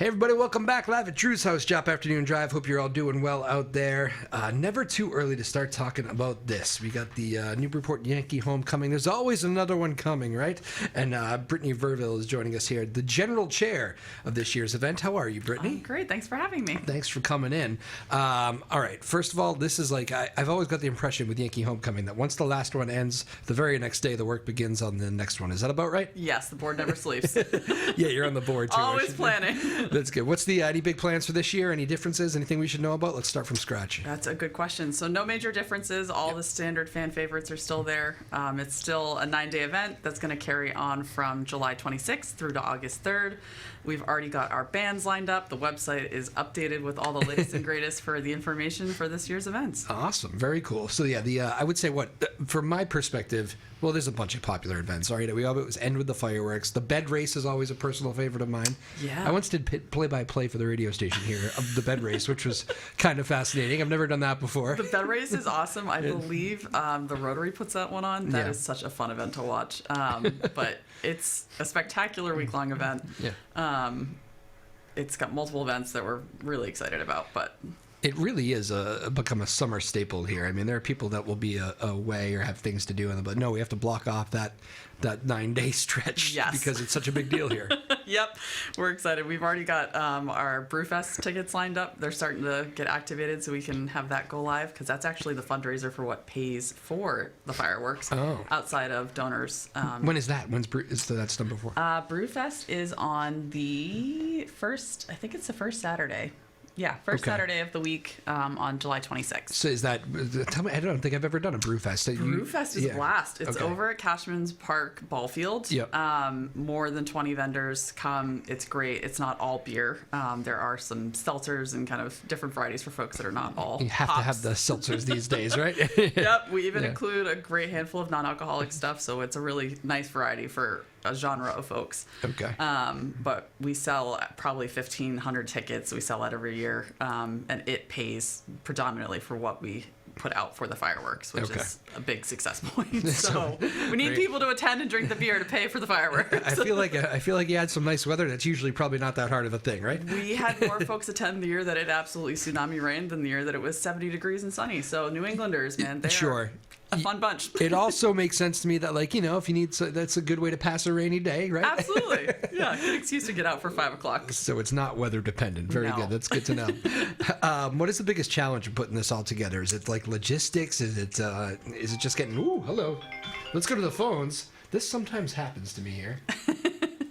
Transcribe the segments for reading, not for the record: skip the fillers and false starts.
Hey everybody, welcome back live at Drew's House, Joppa Afternoon Drive. Hope you're all doing well out there. Never too early to start talking about this. We got the Newburyport Yankee homecoming. There's always another one coming, right? And Brittany Verville is joining us here, the general chair of this year's event. How are you, Brittany? Great, thanks for having me. Thanks for coming in. All right, first of all, this is like, I've always got the impression with Yankee homecoming that once the last one ends, the very next day the work begins on the next one. Is that about right? Yes, the board never sleeps. Yeah, you're on the board too. Always planning. That's good. What's the any big plans for this year? Any differences? Anything we should know about? Let's start from scratch. That's a good question. So no major differences. All the standard fan favorites are still there. It's still a 9-day event that's going to carry on from July 26th through to August 3rd. We've already got our bands lined up. The website is updated with all the latest and greatest for the information for this year's events. Awesome. Very cool. So yeah, I would say from my perspective, well, there's a bunch of popular events. All right, we always end with the fireworks. The bed race is always a personal favorite of mine. Yeah. I once did play-by-play for the radio station here of the bed race, which was kind of fascinating. I've never done that before. The bed race is awesome. I believe the Rotary puts that one on. That is such a fun event to watch. But it's a spectacular week-long event. Yeah. It's got multiple events that we're really excited about, but it really is become a summer staple here. I mean, there are people that will be away or have things to do, but no, we have to block off that 9-day stretch because it's such a big deal here. Yep, we're excited. We've already got our Brewfest tickets lined up. They're starting to get activated so we can have that go live because that's actually the fundraiser for what pays for the fireworks outside of donors. When is that? Is that done before? Brewfest is on the first, I think it's the first Saturday. Yeah, first Saturday of the week on July 26th. So is that, tell me, I don't think I've ever done a Brewfest. Brewfest is a blast. It's over at Cashman's Park Ball Field. Yep. More than 20 vendors come. It's great. It's not all beer. There are some seltzers and kind of different varieties for folks that are not all You have hops. to have the seltzers these days, right? Yep. We even include a great handful of non-alcoholic stuff, so it's a really nice variety for a genre of folks. Okay. But we sell probably 1,500 tickets. We sell that every year, and it pays predominantly for what we put out for the fireworks, which is a big success point. So we need people to attend and drink the beer to pay for the fireworks. I feel like you had some nice weather. That's usually probably not that hard of a thing, right? We had more folks attend the year that it absolutely tsunami rained than the year that it was 70 degrees and sunny. So New Englanders, man, they are a fun bunch. It also makes sense to me that, like, if you need, that's a good way to pass a rainy day, right? Absolutely. Yeah, good excuse to get out for 5 o'clock. So it's not weather dependent. Very good. That's good to know. What is the biggest challenge of putting this all together? Is it like logistics? Is it just getting, hello. Let's go to the phones. This sometimes happens to me here.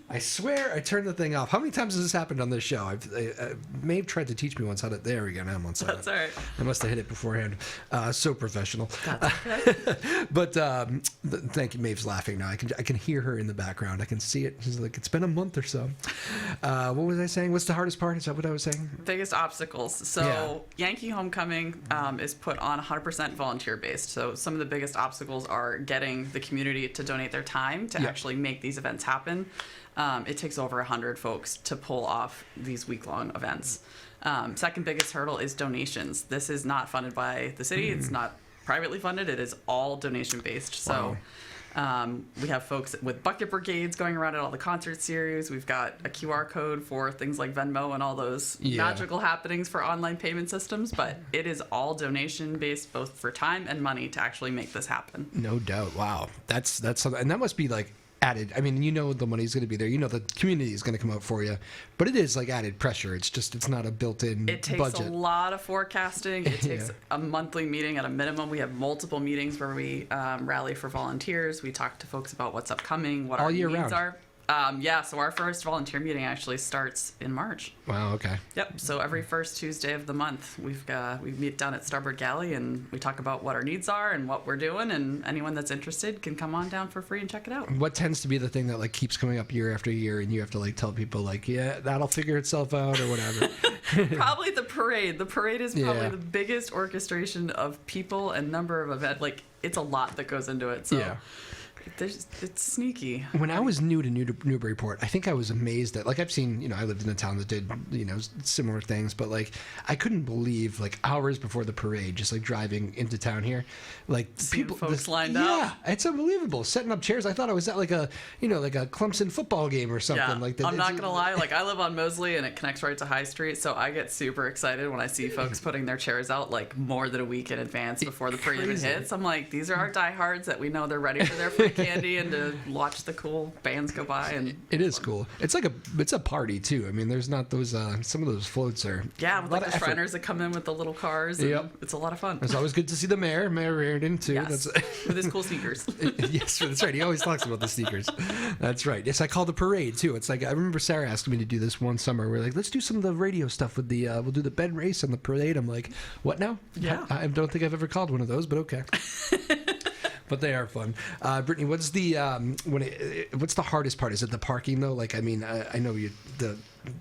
I swear I turned the thing off. How many times has this happened on this show? I may have tried to teach me once how to. There we go. Now I'm on silent. That's all right. I must have hit it beforehand. So professional. That's okay. But thank you. Maeve's laughing now. I can hear her in the background. I can see it. She's like, it's been a month or so. What was I saying? What's the hardest part? Is that what I was saying? Biggest obstacles. So Yankee Homecoming is put on 100% volunteer based. So some of the biggest obstacles are getting the community to donate their time to actually make these events happen. It takes over 100 folks to pull off these week-long events. Second biggest hurdle is donations. This is not funded by the city. It's not privately funded. It is all donation-based. So we have folks with bucket brigades going around at all the concert series. We've got a QR code for things like Venmo and all those magical happenings for online payment systems. But it is all donation-based, both for time and money, to actually make this happen. No doubt. Wow. That's something. And that must be like added. I mean, the money's going to be there. The community is going to come out for you. But it is like added pressure. It's not a built-in budget. It takes a lot of forecasting. It takes a monthly meeting at a minimum. We have multiple meetings where we rally for volunteers. We talk to folks about what's upcoming, what our needs are. So our first volunteer meeting actually starts in March. Wow, okay. Yep, so every first Tuesday of the month, we meet down at Starboard Galley and we talk about what our needs are and what we're doing, and anyone that's interested can come on down for free and check it out. What tends to be the thing that like keeps coming up year after year and you have to like tell people like, yeah, that'll figure itself out or whatever? Probably the parade. The parade is probably the biggest orchestration of people and number of events. Like, it's a lot that goes into it. So It's sneaky. When I was new to Newburyport, I think I was amazed at, like, I've seen, I lived in a town that did, similar things, but, like, I couldn't believe, like, hours before the parade, just, like, driving into town here, like, seeing people, folks lined up. Yeah, it's unbelievable. Setting up chairs. I thought I was at, like a Clemson football game or something. Yeah, Like that. I'm not going to lie. Like, I live on Moseley, and it connects right to High Street, so I get super excited when I see folks putting their chairs out, like, more than a week in advance before the parade even hits. I'm like, these are our diehards that we know they're ready for their free candy and to watch the cool bands go by. And it is cool. It's like it's a party too. I mean, there's not those some of those floats are with like the Shriners that come in with the little cars. And it's a lot of fun. It's always good to see the Mayor Reardon too. Yes, with his cool sneakers. Yes, that's right. He always talks about the sneakers. That's right. Yes, I call the parade too. It's like I remember Sarah asked me to do this one summer. We're like, let's do some of the radio stuff with the we'll do the Ben race and the parade. I'm like, what now? Yeah. I don't think I've ever called one of those, but okay. But they are fun. Brittany, what's the what's the hardest part? Is it the parking though? Like, I mean, I know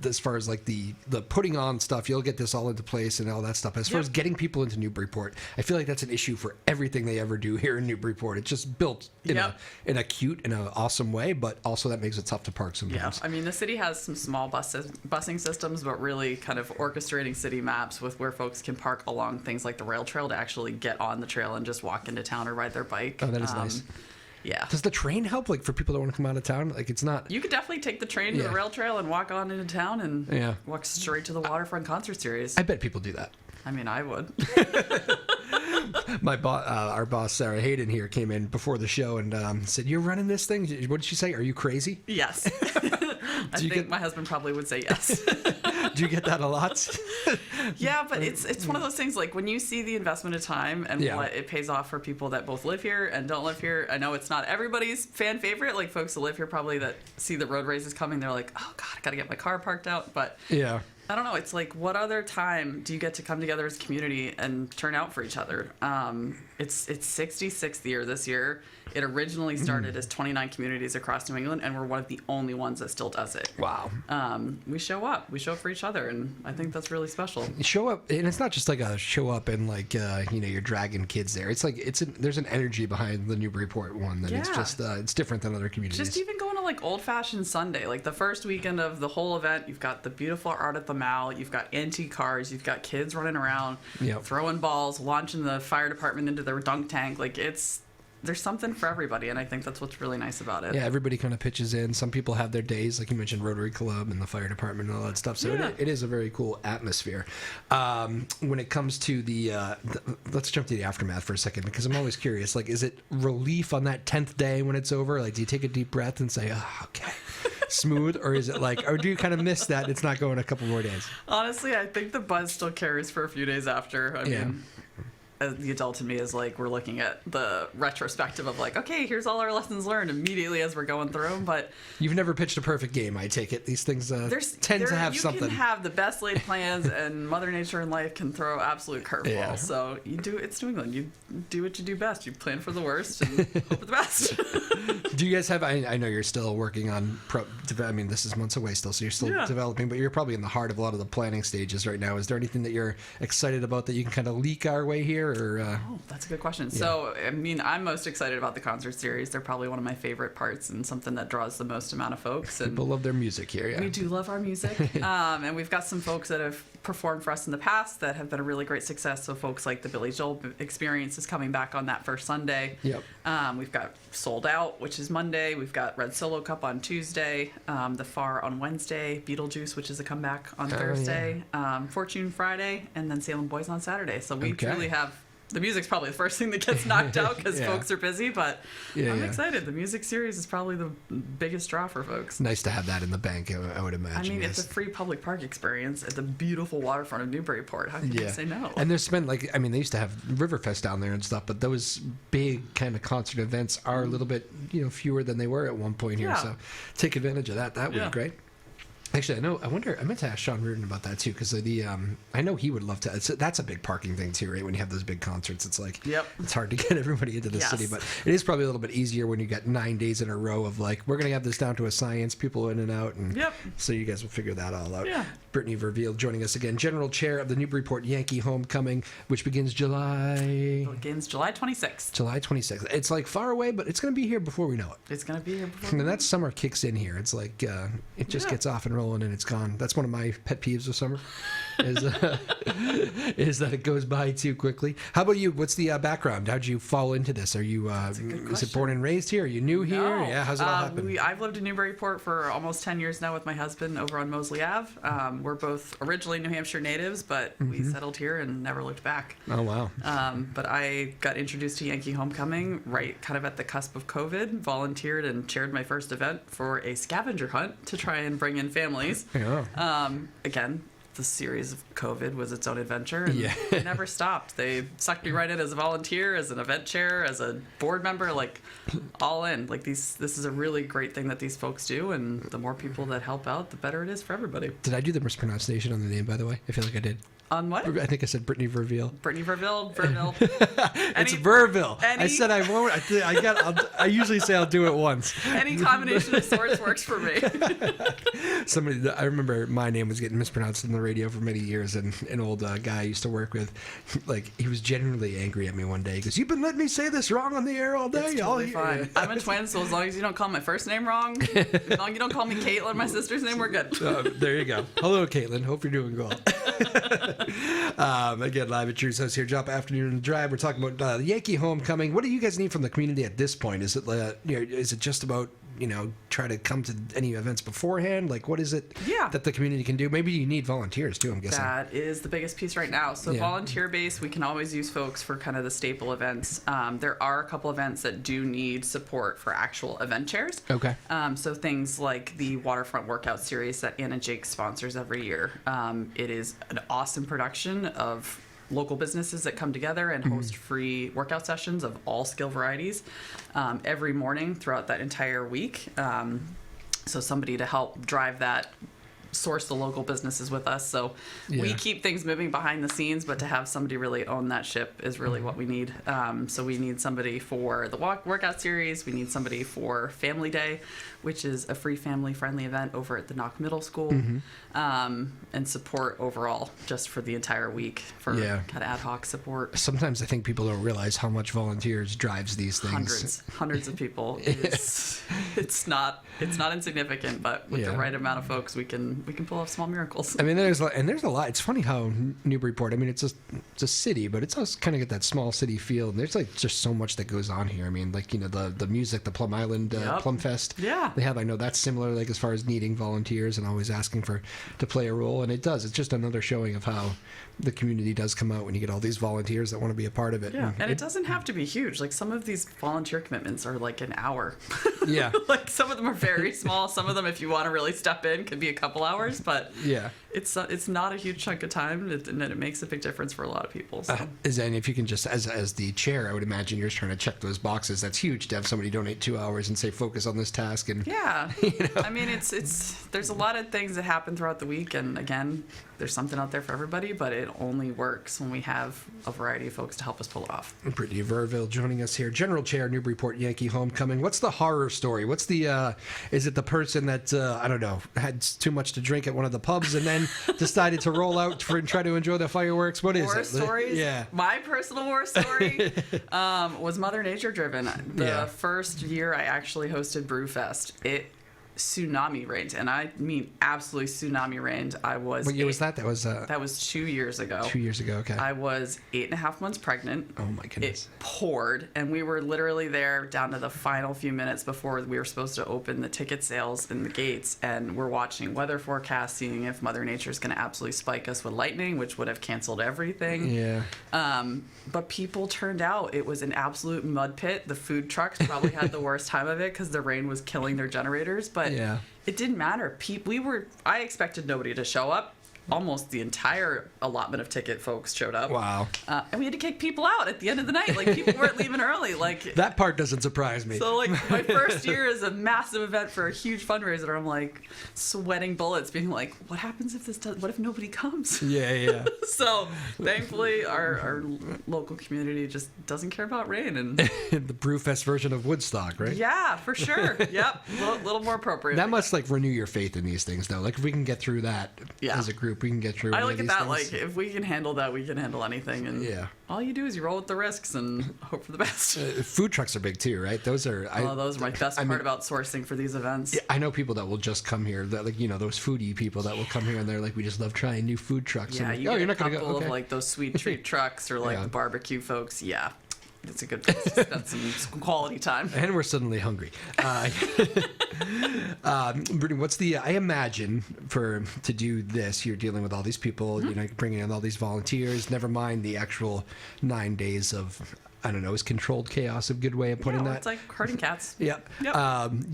as far as like the putting on stuff, you'll get this all into place and all that stuff. As far as getting people into Newburyport, I feel like that's an issue for everything they ever do here in Newburyport. It's just built in a cute, in an awesome way, but also that makes it tough to park sometimes. Yeah, I mean, the city has some small busing systems, but really kind of orchestrating city maps with where folks can park along things like the rail trail to actually get on the trail and just walk into town or ride their bike. Oh, that is nice. Yeah. Does the train help, like, for people that want to come out of town? Like, it's not... You could definitely take the train to the rail trail and walk on into town and walk straight to the waterfront concert series. I bet people do that. I mean, I would. Our boss, Sarah Hayden, here came in before the show and said, "You're running this thing?" What did she say? Are you crazy? Yes. I think my husband probably would say yes. Do you get that a lot? Yeah, but it's one of those things, like, when you see the investment of time and what it pays off for people that both live here and don't live here. I know it's not everybody's fan favorite. Like, folks that live here probably that see the road races coming, they're like, oh, God, I got to get my car parked out. But yeah. I don't know. It's like, what other time do you get to come together as a community and turn out for each other? It's 66th year this year. It originally started as 29 communities across New England, and we're one of the only ones that still does it. Wow. We show up. We show up for each other, and I think that's really special. You show up, and it's not just like a show up and like you're dragging kids there. It's like there's an energy behind the Newburyport one that it's just it's different than other communities. Just even going to like Old Fashioned Sunday, like the first weekend of the whole event, you've got the beautiful art at the Mall, you've got antique cars, you've got kids running around, throwing balls, launching the fire department into their dunk tank. Like, there's something for everybody, and I think that's what's really nice about it. Yeah, everybody kind of pitches in. Some people have their days, like you mentioned, Rotary Club and the fire department and all that stuff. So it is a very cool atmosphere. When it comes to let's jump to the aftermath for a second, because I'm always curious. Like, is it relief on that 10th day when it's over? Like, do you take a deep breath and say, oh, okay, smooth? Or is it like, or do you kind of miss that it's not going a couple more days? Honestly, I think the buzz still carries for a few days after. I mean, the adult in me is like, we're looking at the retrospective of like, okay, here's all our lessons learned immediately as we're going through them. But you've never pitched a perfect game, I take it. These things tend to have something. You can have the best laid plans, and Mother Nature in life can throw absolute curveballs. Yeah. So it's New England. You do what you do best. You plan for the worst and hope for the best. Do you guys have? I know you're still working on. I mean, this is months away still, so you're still developing, but you're probably in the heart of a lot of the planning stages right now. Is there anything that you're excited about that you can kind of leak our way here? Or that's a good question. Yeah. So, I mean, I'm most excited about the concert series. They're probably one of my favorite parts and something that draws the most amount of folks. And people love their music here. Yeah, we do love our music, and we've got some folks that have performed for us in the past that have been a really great success. So, folks like the Billy Joel Experience is coming back on that first Sunday. Yep. We've got Sold Out, which is Monday. We've got Red Solo Cup on Tuesday. The Far on Wednesday. Beetlejuice, which is a comeback on Thursday. Yeah. Fortune Friday, and then Salem Boys on Saturday. So we truly have. The music's probably the first thing that gets knocked out because folks are busy, but I'm excited. The music series is probably the biggest draw for folks. Nice to have that in the bank, I would imagine. I mean, it's a free public park experience at the beautiful waterfront of Newburyport. How can you say no? And there's been, they used to have Riverfest down there and stuff, but those big kind of concert events are a little bit, fewer than they were at one point here. So take advantage of that. That would be great. Actually, I wonder. I meant to ask Sean Reardon about that too, because I know he would love to. That's a big parking thing too, right? When you have those big concerts, it's like, it's hard to get everybody into the city, but it is probably a little bit easier when you got 9 days in a row of like, we're gonna have this down to a science, people in and out, and so you guys will figure that all out. Yeah. Brittany Verville joining us again, General Chair of the Newburyport Yankee Homecoming, which begins July 26th. July 26th. It's like far away, but it's going to be here before we know it. It's going to be here before. And that summer kicks in here. It's like it just gets off and rolling and it's gone. That's one of my pet peeves of summer, is that it goes by too quickly. How about you? What's the background? How'd you fall into this? Are you is it born and raised here? Are you new here? No. Yeah, how's it all happen? I've lived in Newburyport for almost 10 years now with my husband over on Moseley Ave. We're both originally New Hampshire natives, but we settled here and never looked back. Oh, wow. But I got introduced to Yankee Homecoming right kind of at the cusp of COVID, volunteered and chaired my first event for a scavenger hunt to try and bring in families. Yeah. Again, the series of COVID was its own adventure, and it never stopped. They sucked me right in as a volunteer, as an event chair, as a board member, like all in. Like this is a really great thing that these folks do, and the more people that help out, the better it is for everybody. Did I do the mispronunciation on the name, by the way? I feel like I did. On what? I think I said Brittany Verville. Brittany Verville. It's Verville. I said I won't. I usually say I'll do it once. Any combination of sorts works for me. I remember my name was getting mispronounced on the radio for many years, and an old guy I used to work with, like, he was genuinely angry at me one day. He goes, "You've been letting me say this wrong on the air all day." It's totally fine. I'm a twin, so as long as you don't call my first name wrong, as long as you don't call me Caitlin, my sister's name, we're good. There you go. Hello, Caitlin. Hope you're doing well. Again, live at Drew's house here, Joppa Afternoon Drive. We're talking about the Yankee Homecoming. What do you guys need from the community at this point? Is it just about try to come to any events beforehand? Like, what is it that the community can do? Maybe you need volunteers too, I'm guessing. That is the biggest piece right now. So volunteer base, we can always use folks for kind of the staple events. There are a couple events that do need support for actual event chairs. Okay. So things like the Waterfront Workout Series that Anna Jake sponsors every year. It is an awesome production of local businesses that come together and host free workout sessions of all skill varieties every morning throughout that entire week. So somebody to help drive that, source the local businesses with us. So we keep things moving behind the scenes, but to have somebody really own that ship is really what we need. So we need somebody for the workout series. We need somebody for Family Day, which is a free family-friendly event over at the Knock Middle School, and support overall just for the entire week for kind of ad hoc support. Sometimes I think people don't realize how much volunteers drives these things. Hundreds of people. It's not insignificant, but with the right amount of folks, we can pull off small miracles. I mean, there's a lot. It's funny how Newburyport. I mean, it's a city, but it's also kind of got that small city feel. And there's like just so much that goes on here. I mean, like the music, the Plum Island Plum Fest. They have. I know that's similar, like as far as needing volunteers and always asking to play a role, and it does. It's just another showing of how the community does come out when you get all these volunteers that want to be a part of it. Yeah, and it doesn't have to be huge. Like some of these volunteer commitments are like an hour. Yeah. Like some of them are very small. Some of them, if you want to really step in, could be a couple hours. But it's not a huge chunk of time, and it makes a big difference for a lot of people. So. And if you can just, as the chair, I would imagine you're trying to check those boxes. That's huge to have somebody donate 2 hours and say focus on this task. And I mean, it's there's a lot of things that happen throughout the week, and again, there's something out there for everybody, but it only works when we have a variety of folks to help us pull it off. Brittany Verville joining us here, General Chair, Newburyport Yankee Homecoming. What's the horror story? What's the, is it the person that, I don't know, had too much to drink at one of the pubs and then decided to roll out and try to enjoy the fireworks? What is it? War stories? Yeah. My personal war story was Mother Nature driven. The first year I actually hosted Brewfest, it tsunami rained, and I mean absolutely tsunami rained. What year was that? That was 2 years ago. 2 years ago, okay. I was 8.5 months pregnant. Oh my goodness. It poured, and we were literally there down to the final few minutes before we were supposed to open the ticket sales and the gates, and we're watching weather forecasts, seeing if Mother Nature's going to absolutely spike us with lightning, which would have canceled everything. Yeah. But people turned out. It was an absolute mud pit. The food trucks probably had the worst time of it because the rain was killing their generators, but it didn't matter. I expected nobody to show up. almost the entire allotment of ticket folks showed up. Wow. And we had to kick people out at the end of the night. Like, people weren't leaving early. Like, that part doesn't surprise me. so, like, my first year is a massive event for a huge fundraiser. I'm like sweating bullets, being like, what happens if what if nobody comes? Yeah. So thankfully our local community just doesn't care about rain, and The Brewfest version of Woodstock, right? yeah, for sure. Yep, little more appropriate. That must like renew your faith in these things, though. Like if we can get through that as a group, we can get through. I any look of at these that things. like, if we can handle that, we can handle anything, and all you do is you roll with the risks and hope for the best. Food trucks are big too, right? Those are. Those are my best part about sourcing for these events. Yeah, I know people that will just come here, that like those foodie people that will come here and they're like, we just love trying new food trucks. Yeah, and you get you're a not gonna couple go. Okay. of like those sweet treat trucks or like the barbecue folks. Yeah, it's a good place to spend some quality time. And we're suddenly hungry. Brittany, what's the? I imagine to do this, you're dealing with all these people. Bringing in all these volunteers. Never mind the actual 9 days of. I don't know, is controlled chaos a good way of putting that? It's like herding cats. Yeah. Yep.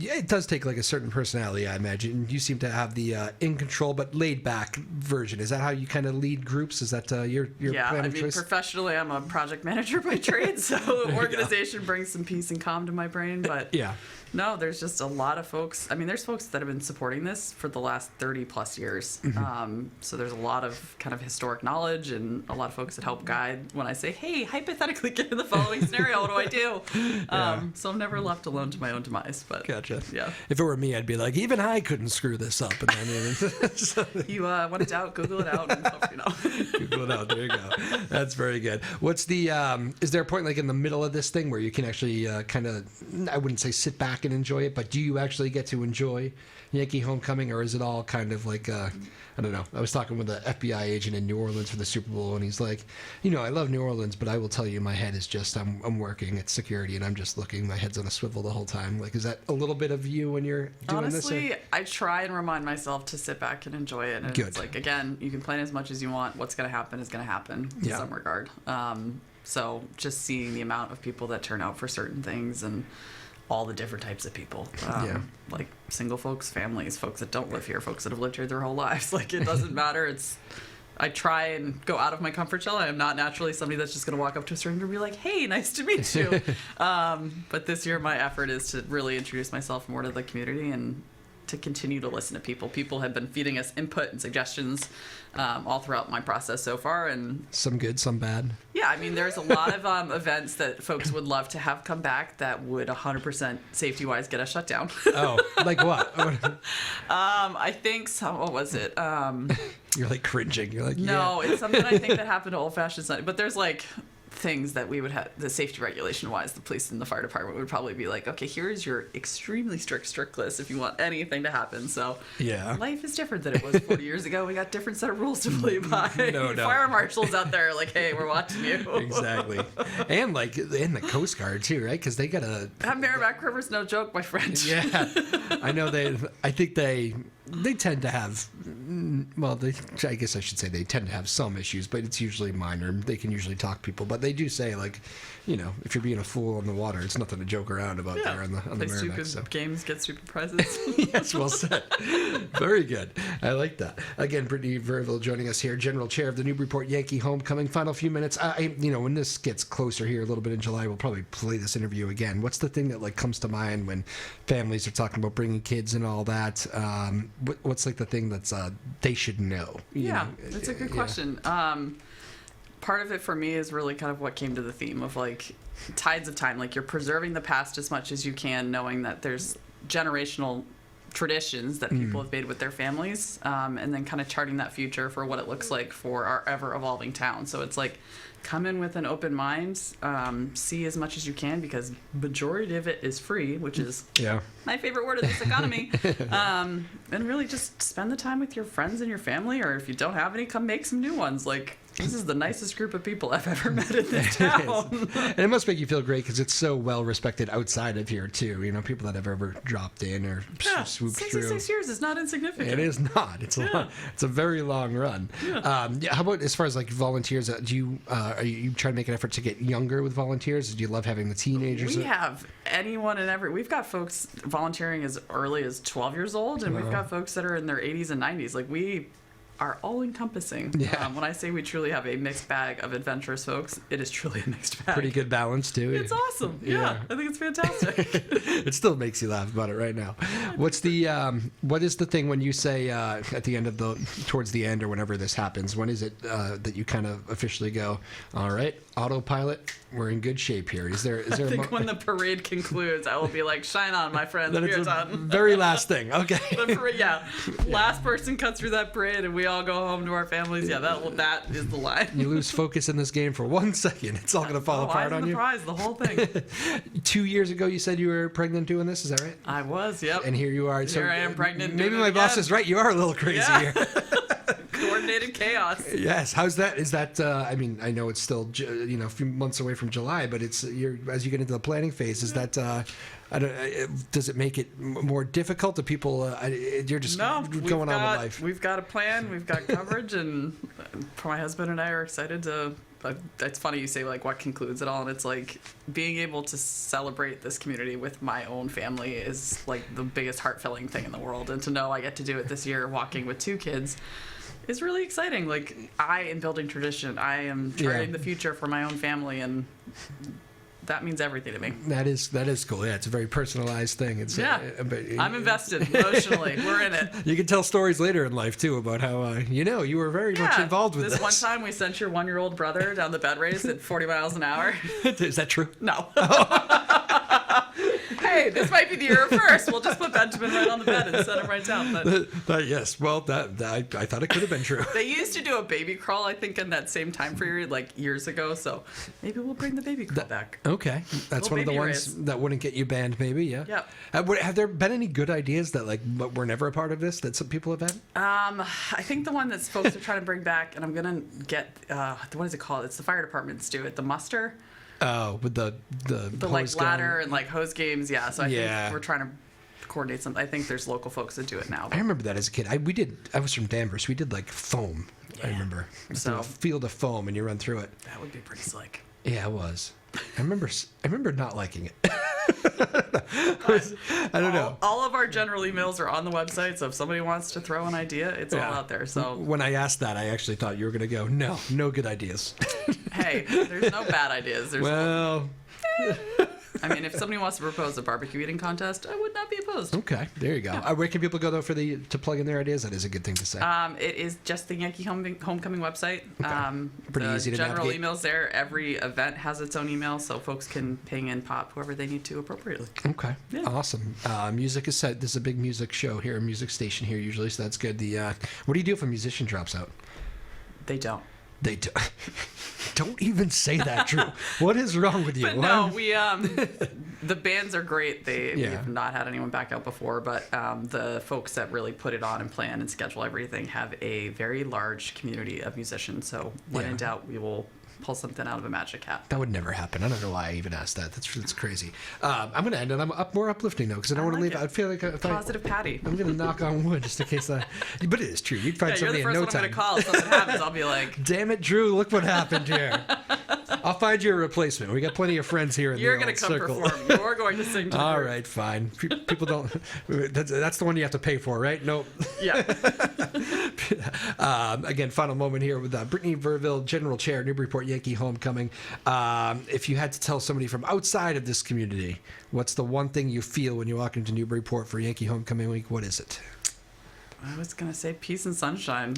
It does take like a certain personality, I imagine. You seem to have the in control but laid back version. Is that how you kind of lead groups? Is that your plan of choice? Professionally, I'm a project manager by trade, so organization brings some peace and calm to my brain. But no, there's just a lot of folks. I mean, there's folks that have been supporting this for the last 30 plus years. So there's a lot of kind of historic knowledge and a lot of folks that help guide when I say, hey, hypothetically, get in the following scenario, what do I do? So I'm never left alone to my own demise. But gotcha. Yeah. If it were me, I'd be like, even I couldn't screw this up. And then you want it out, Google it out, and Google it out. There you go. That's very good. What's the? Is there a point like in the middle of this thing where you can actually kind of? I wouldn't say sit back and enjoy it, but do you actually get to enjoy Yankee Homecoming, or is it all kind of like I don't know. I was talking with an FBI agent in New Orleans for the Super Bowl, and he's like, I love New Orleans, but I will tell you, my head is just I'm working at security, and I'm just looking. My head's on a swivel the whole time. Like, is that a little bit of you when you're doing Honestly, this? I try and remind myself to sit back and enjoy it. And it's like, again, you can plan as much as you want. What's going to happen is going to happen in some regard. So just seeing the amount of people that turn out for certain things and all the different types of people, like single folks, families, folks that don't live here, folks that have lived here their whole lives. Like, it doesn't matter. I try and go out of my comfort shell. I am not naturally somebody that's just going to walk up to a stranger and be like, hey, nice to meet you. But this year my effort is to really introduce myself more to the community and to continue to listen to people. People have been feeding us input and suggestions all throughout my process so far, and some good, some bad. Yeah, I mean, there's a lot of events that folks would love to have come back that would 100% safety-wise get us shut down. Oh, like what? I think what was it? You're like cringing. You're like, no, it's something I think that happened to Old Fashioned Sunday. But there's like things that we would have, the safety regulation wise, the police and the fire department would probably be like, okay, here's your extremely strict list if you want anything to happen. So life is different than it was 40 years ago. We got different set of rules to play by. No. Fire marshals out there are like, hey, we're watching you. Exactly. And the Coast Guard too, right? Because they gotta. That Merrimack River's no joke, my friend. Yeah, I know I think they tend to have. Well, I guess I should say they tend to have some issues, but it's usually minor. They can usually talk people, but they do say, like, if you're being a fool on the water, it's nothing to joke around about there on the Merrimack. Stupid games, get stupid prizes. Yes, well said. Very good. I like that. Again, Brittany Verville joining us here, General Chair of the Newburyport Yankee Homecoming. Final few minutes. When this gets closer here a little bit in July, we'll probably play this interview again. What's the thing that like comes to mind when families are talking about bringing kids and all that? What's like the thing that's they should know? That's a good question. Part of it for me is really kind of what came to the theme of like tides of time. Like, you're preserving the past as much as you can, knowing that there's generational traditions that people have made with their families, and then kind of charting that future for what it looks like for our ever evolving town. So it's like, come in with an open mind, see as much as you can, because majority of it is free, which is my favorite word of this economy. And really just spend the time with your friends and your family, or if you don't have any, come make some new ones. Like, this is the nicest group of people I've ever met in this town. And it must make you feel great because it's so well respected outside of here too. People that have ever dropped in or swooped 66 through. 66 years is not insignificant. It is not. It's it's a very long run. How about as far as like volunteers? Are you trying to make an effort to get younger with volunteers? Do you love having the teenagers? We have anyone and every. We've got folks volunteering as early as 12 years old, and we've got folks that are in their 80s and 90s. Like, are all-encompassing. Yeah. When I say we truly have a mixed bag of adventurous folks, it is truly a mixed bag. Pretty good balance too. It's awesome. Yeah, I think it's fantastic. It still makes you laugh about it right now. What is the thing when you say at the end of towards the end or whenever this happens? When is it that you kind of officially go, all right, autopilot, we're in good shape here? Is there? I think when the parade concludes, I will be like, shine on, my friends. Then We're it's the done. very last thing. Okay. The parade, yeah. Last person cuts through that parade, and we all go home to our families. Yeah, that is the line. You lose focus in this game for 1 second, it's all going to fall apart on you. The prize, the whole thing. 2 years ago, you said you were pregnant doing this. Is that right? I was. Yep. And here you are. So here I am pregnant. Maybe my boss is right. You are a little crazy here. Coordinated chaos. Yes. How's that? Is that? I mean, I know it's still a few months away from July, but as you get into the planning phase, is that? Does it make it more difficult to people? You're just going on with life. We've got a plan. We've got coverage, and my husband and I are excited to. It's funny you say like what concludes it all, and it's like being able to celebrate this community with my own family is like the biggest heart-filling thing in the world, and to know I get to do it this year, walking with 2 kids. Is really exciting. Like, I am building tradition. I am charting the future for my own family, and that means everything to me. That is cool. Yeah, it's a very personalized thing. It's I'm invested emotionally. We're in it. You can tell stories later in life too about how you were very much involved with this. One time we sent your 1-year-old brother down the bed race at 40 miles an hour. Is that true? No. Hey, this might be the year of first. We'll just put Benjamin right on the bed and send him right down. But yes, well, I thought it could have been true. They used to do a baby crawl, I think, in that same time period, like years ago. So maybe we'll bring the baby crawl back. Okay, that's one of the ones that wouldn't get you banned. Maybe, yeah. Yep. Have there been any good ideas that were never a part of this that some people have had? I think the one that folks are trying to bring back, and I'm gonna get what is it called? It's the fire departments do it. The muster. Oh, with the like ladder and like hose games, yeah. So I think we're trying to coordinate something. I think there's local folks that do it now. I remember that as a kid. I was from Danvers. We did like foam. Yeah. I remember. So a field of foam, and you run through it. That would be pretty slick. Yeah, it was. I remember not liking it. I don't know. All of our general emails are on the website, so if somebody wants to throw an idea, it's all out there. So when I asked that, I actually thought you were going to go, no good ideas. Hey, there's no bad ideas. I mean, if somebody wants to propose a barbecue eating contest, I would not be opposed. Okay, there you go. Yeah. Where can people go though to plug in their ideas? That is a good thing to say. It is just the Yankee Homecoming website. Okay. Pretty easy to general navigate. emails there. Every event has its own email, so folks can ping and pop whoever they need to appropriately. Okay, awesome. Music is set. This is a big music show here, a music station here usually, so that's good. What do you do if a musician drops out? They don't. They do. Don't even say that, Drew. What is wrong with you? But no, we the bands are great. We've not had anyone back out before, but the folks that really put it on and plan and schedule everything have a very large community of musicians. So when in doubt, we will pull something out of a magic hat. That would never happen. I don't know why I even asked that. That's crazy. I'm going to end it. I'm more uplifting, though, because I don't want to leave. I feel like positive Patty. I'm going to knock on wood just in case But it is true. You'd find somebody in no time. You're the first one I'm going to call if something happens. I'll be like, damn it, Drew, look what happened here. I'll find you a replacement. We got plenty of friends here in You're the old circle. You're going to come perform. You're going to sing to All right, fine. People don't... That's the one you have to pay for, right? Nope. Yeah. Again, final moment here with Brittany Verville, General Chair, Newburyport Yankee Homecoming. If you had to tell somebody from outside of this community, what's the one thing you feel when you walk into Newburyport for Yankee Homecoming Week? What is it? I was going to say peace and sunshine.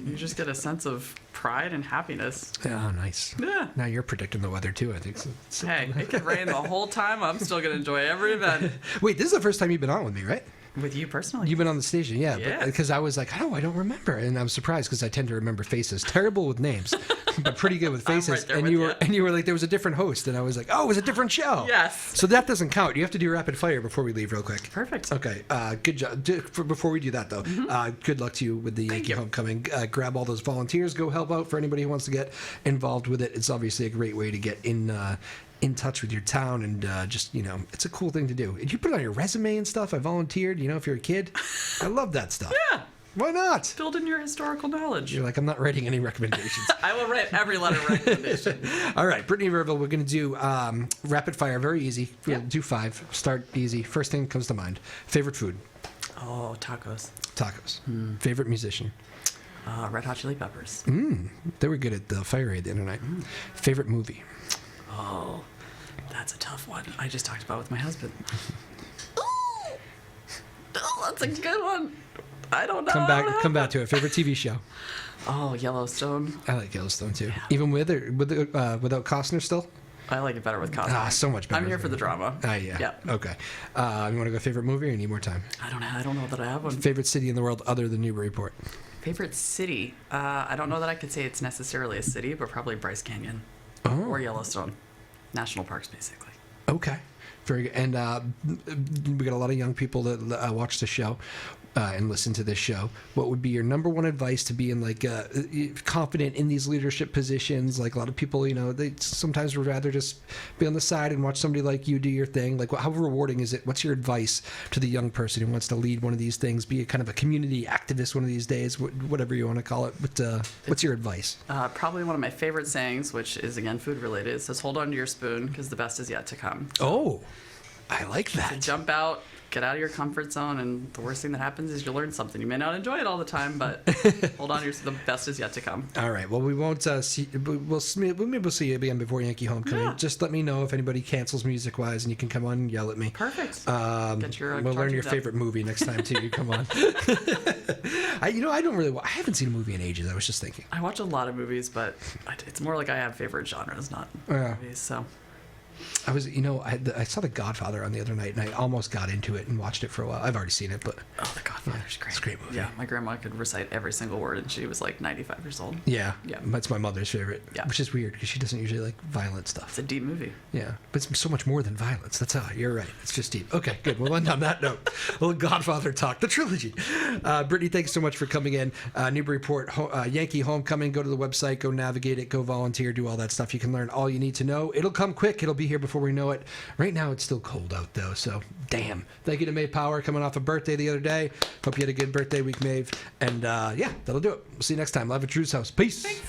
You just get a sense of pride and happiness. Oh, nice. Yeah. Now you're predicting the weather, too, I think. Hey, it could rain the whole time. I'm still going to enjoy every event. Wait, this is the first time you've been on with me, right? With you personally? You've been on the station, yeah. Because I was like, I don't remember. And I'm surprised because I tend to remember faces. Terrible with names, but pretty good with faces. I'm right there and you were like, there was a different host. And I was like, oh, it was a different show. Yes. So that doesn't count. You have to do rapid fire before we leave real quick. Perfect. Okay. Good job. Before we do that, though, good luck to you with the Yankee Homecoming. Grab all those volunteers. Go help out for anybody who wants to get involved with it. It's obviously a great way to get in touch with your town and just, it's a cool thing to do. You put it on your resume and stuff. I volunteered, if you're a kid. I love that stuff. Yeah. Why not? Build in your historical knowledge. You're like, I'm not writing any recommendations. I will write every letter of recommendation. All right, Brittany Verville, we're going to do rapid fire, very easy. We'll do 5. Start easy. First thing that comes to mind. Favorite food? Oh, tacos. Tacos. Favorite musician? Red Hot Chili Peppers. They were good at the Fire Aid the other night. Favorite movie? Oh, that's a tough one. I just talked about it with my husband. Oh, that's a good one. I don't know. Come back to it. Favorite TV show? Oh, Yellowstone. I like Yellowstone too. Yeah. Even without Costner still? I like it better with Costner. So much better. I'm here for the drama. Yeah. Okay. You want to go favorite movie or need more time? I don't know that I have one. Favorite city in the world other than Newburyport? Favorite city? I don't know that I could say it's necessarily a city, but probably Bryce Canyon or Yellowstone. National parks, basically. Okay. Very good. And we got a lot of young people that watch the show and listen to this show. What would be your number one advice to be in like confident in these leadership positions? Like a lot of people, they sometimes would rather just be on the side and watch somebody like you do your thing. Like how rewarding is it? What's your advice to the young person who wants to lead one of these things, be a kind of a community activist one of these days, whatever you want to call it? But what's your advice? Probably one of my favorite sayings, which is again food related. It says, "Hold on to your spoon because the best is yet to come." Oh, I like that. So jump out, get out of your comfort zone, and the worst thing that happens is you learn something. You may not enjoy it all the time, but hold on, the best is yet to come. All right. Well, we won't see. We'll see you again before Yankee Homecoming. Yeah. Just let me know if anybody cancels music-wise, and you can come on and yell at me. Perfect. We'll learn your favorite movie next time too. You come on. I haven't seen a movie in ages. I was just thinking. I watch a lot of movies, but it's more like I have favorite genres, not movies. So. I saw The Godfather on the other night, and I almost got into it and watched it for a while. I've already seen it, but The Godfather's great. It's a great movie. Yeah, my grandma could recite every single word, and she was like 95 years old. Yeah, yeah. That's my mother's favorite. Yeah. Which is weird because she doesn't usually like violent stuff. It's a deep movie. Yeah, but it's so much more than violence. That's how you're right. It's just deep. Okay, good. We'll end on that note. A little Godfather talk, the trilogy. Brittany, thanks so much for coming in. Newburyport Yankee Homecoming. Go to the website. Go navigate it. Go volunteer. Do all that stuff. You can learn all you need to know. It'll come quick. It'll be here before we know it. Right now, it's still cold out, though, so damn. Thank you to May Power coming off a birthday the other day. Hope you had a good birthday week, Maeve. And, yeah, that'll do it. We'll see you next time. Live at Drew's house. Peace. Thanks.